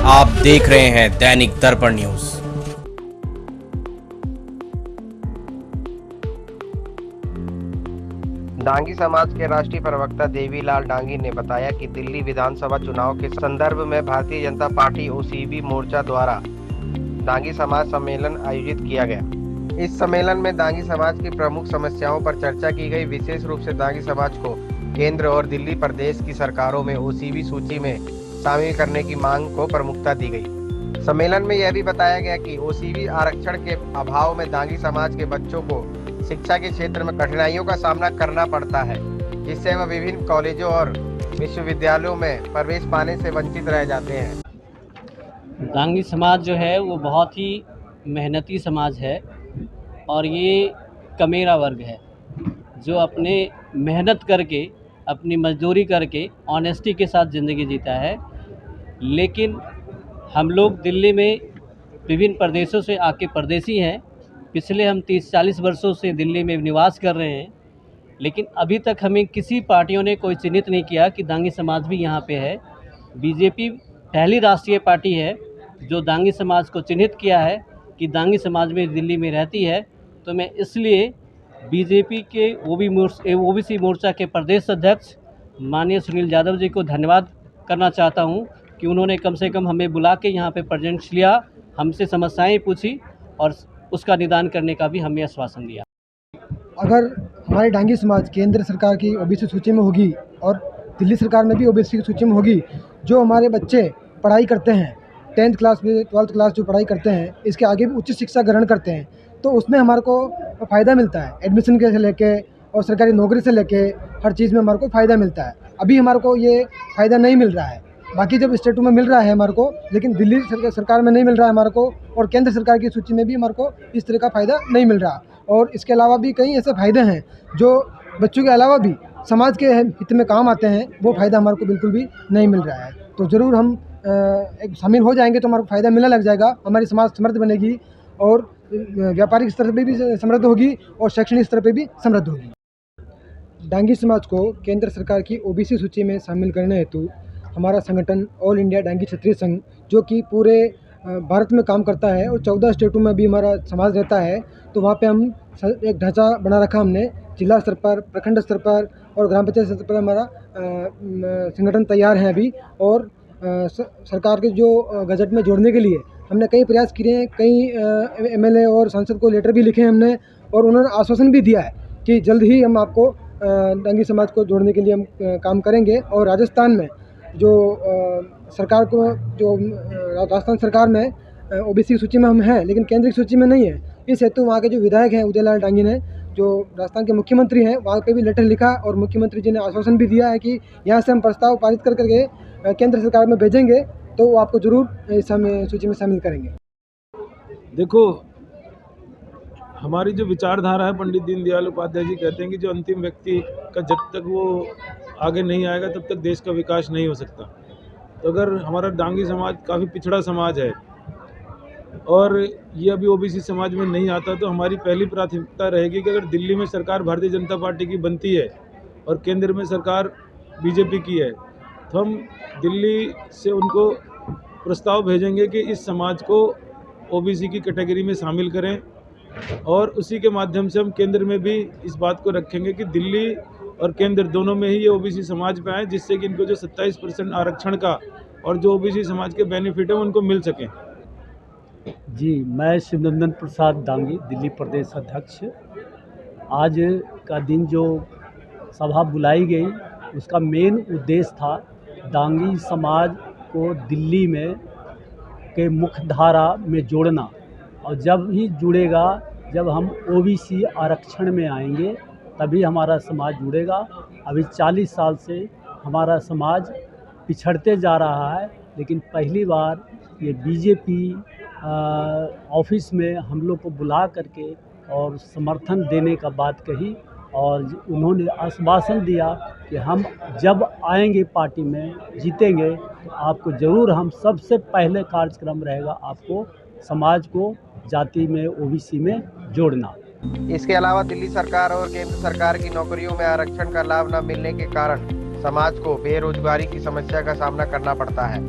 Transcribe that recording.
आप देख रहे हैं दैनिक दर्पण न्यूज। डांगी समाज के राष्ट्रीय प्रवक्ता देवीलाल डांगी ने बताया कि दिल्ली विधानसभा चुनाव के संदर्भ में भारतीय जनता पार्टी ओसीबी मोर्चा द्वारा डांगी समाज सम्मेलन आयोजित किया गया। इस सम्मेलन में डांगी समाज की प्रमुख समस्याओं पर चर्चा की गई। विशेष रूप से डांगी समाज को केंद्र और दिल्ली प्रदेश की सरकारों में ओसीबी सूची में शामिल करने की मांग को प्रमुखता दी गई। सम्मेलन में यह भी बताया गया कि ओसीबी आरक्षण के अभाव में डांगी समाज के बच्चों को शिक्षा के क्षेत्र में कठिनाइयों का सामना करना पड़ता है, जिससे वह विभिन्न कॉलेजों और विश्वविद्यालयों में प्रवेश पाने से वंचित रह जाते हैं। डांगी समाज जो है वो बहुत ही मेहनती समाज है और ये कमेरा वर्ग है जो अपने मेहनत करके, अपनी मजदूरी करके ऑनेस्टी के साथ ज़िंदगी जीता है। लेकिन हम लोग दिल्ली में विभिन्न प्रदेशों से आके परदेसी हैं। पिछले हम 30-40 वर्षों से दिल्ली में निवास कर रहे हैं, लेकिन अभी तक हमें किसी पार्टियों ने कोई चिन्हित नहीं किया कि डांगी समाज भी यहाँ पे है। बीजेपी पहली राष्ट्रीय पार्टी है जो डांगी समाज को चिन्हित किया है कि डांगी समाज में दिल्ली में रहती है। तो मैं इसलिए बीजेपी के ओबीसी मोर्चा के प्रदेश अध्यक्ष माननीय सुनील यादव जी को धन्यवाद करना चाहता हूं कि उन्होंने कम से कम हमें बुला के यहाँ पे प्रेजेंस लिया, हमसे समस्याएं पूछी और उसका निदान करने का भी हमें आश्वासन दिया। अगर हमारी डांगी समाज केंद्र सरकार की ओबीसी सूची में होगी और दिल्ली सरकार में भी ओबीसी की सूची में होगी, जो हमारे बच्चे पढ़ाई करते हैं 10th क्लास में 12th क्लास जो पढ़ाई करते हैं, इसके आगे भी उच्च शिक्षा ग्रहण करते हैं, तो उसमें हमारे को फ़ायदा मिलता है। एडमिशन के से लेके और सरकारी नौकरी से लेके हर चीज़ में हमारे को फ़ायदा मिलता है। अभी हमारे को ये फ़ायदा नहीं मिल रहा है। बाकी जब स्टेटों में मिल रहा है हमारे को, लेकिन दिल्ली सरकार में नहीं मिल रहा है हमारे को, और केंद्र सरकार की सूची में भी हमारे को इस तरह का फ़ायदा नहीं मिल रहा। और इसके अलावा भी कई ऐसे फ़ायदे हैं जो बच्चों के अलावा भी समाज के हित में काम आते हैं, वो फ़ायदा हमारे को बिल्कुल भी नहीं मिल रहा है। तो ज़रूर हम एक शामिल हो जाएंगे तो हमारे को फ़ायदा मिलने लग जाएगा। हमारी समाज समृद्ध बनेगी और व्यापारिक स्तर पर भी समृद्ध होगी और शैक्षणिक स्तर पर भी समृद्ध होगी। डांगी समाज को केंद्र सरकार की ओबीसी सूची में शामिल करने हेतु हमारा संगठन ऑल इंडिया डांगी क्षत्रिय संघ, जो कि पूरे भारत में काम करता है और 14 स्टेटों में भी हमारा समाज रहता है, तो वहाँ पे हम एक ढांचा बना रखा हमने। जिला स्तर पर, प्रखंड स्तर पर और ग्राम पंचायत स्तर पर हमारा संगठन तैयार है अभी। और सरकार के जो गजट में जोड़ने के लिए हमने कई प्रयास किए हैं। कई एमएलए और सांसद को लेटर भी लिखे हैं हमने, और उन्होंने आश्वासन भी दिया है कि जल्द ही हम आपको डांगी समाज को जोड़ने के लिए हम काम करेंगे। और राजस्थान में जो सरकार को, जो राजस्थान सरकार में ओबीसी सूची में हम हैं, लेकिन केंद्र की सूची में नहीं है। इस हेतु वहाँ के जो विधायक हैं उदयलाल डांगी ने, जो राजस्थान के मुख्यमंत्री हैं, वहाँ पे भी लेटर लिखा और मुख्यमंत्री जी ने आश्वासन भी दिया है कि यहाँ से हम प्रस्ताव पारित करके केंद्र सरकार में भेजेंगे, तो वो आपको ज़रूर इस सूची में शामिल करेंगे। देखो, हमारी जो विचारधारा है, पंडित दीनदयाल उपाध्याय जी कहते हैं कि जो अंतिम व्यक्ति का जब तक वो आगे नहीं आएगा तब तक देश का विकास नहीं हो सकता। तो अगर हमारा डांगी समाज काफ़ी पिछड़ा समाज है और ये अभी ओबीसी समाज में नहीं आता, तो हमारी पहली प्राथमिकता रहेगी कि अगर दिल्ली में सरकार भारतीय जनता पार्टी की बनती है और केंद्र में सरकार बीजेपी की है, तो हम दिल्ली से उनको प्रस्ताव भेजेंगे कि इस समाज को ओबीसी की कैटेगरी में शामिल करें, और उसी के माध्यम से हम केंद्र में भी इस बात को रखेंगे कि दिल्ली और केंद्र दोनों में ही ये ओबीसी समाज पे आए, जिससे कि इनको जो 27% आरक्षण का और जो ओबीसी समाज के बेनिफिट है उनको मिल सकें। जी, मैं शिवनंदन प्रसाद डांगी, दिल्ली प्रदेश अध्यक्ष। आज का दिन जो सभा बुलाई गई, उसका मेन उद्देश्य था डांगी समाज को दिल्ली में के मुख्य धारा में जोड़ना। और जब ही जुड़ेगा, जब हम ओबीसी आरक्षण में आएंगे, तभी हमारा समाज जुड़ेगा। अभी 40 साल से हमारा समाज पिछड़ते जा रहा है, लेकिन पहली बार ये बीजेपी ऑफिस में हम लोग को बुला करके और समर्थन देने का बात कही, और उन्होंने आश्वासन दिया कि हम जब आएंगे पार्टी में, जीतेंगे, तो आपको ज़रूर हम सबसे पहले कार्यक्रम रहेगा आपको समाज को जाति में, ओबीसी में जोड़ना। इसके अलावा दिल्ली सरकार और केंद्र सरकार की नौकरियों में आरक्षण का लाभ न मिलने के कारण समाज को बेरोजगारी की समस्या का सामना करना पड़ता है।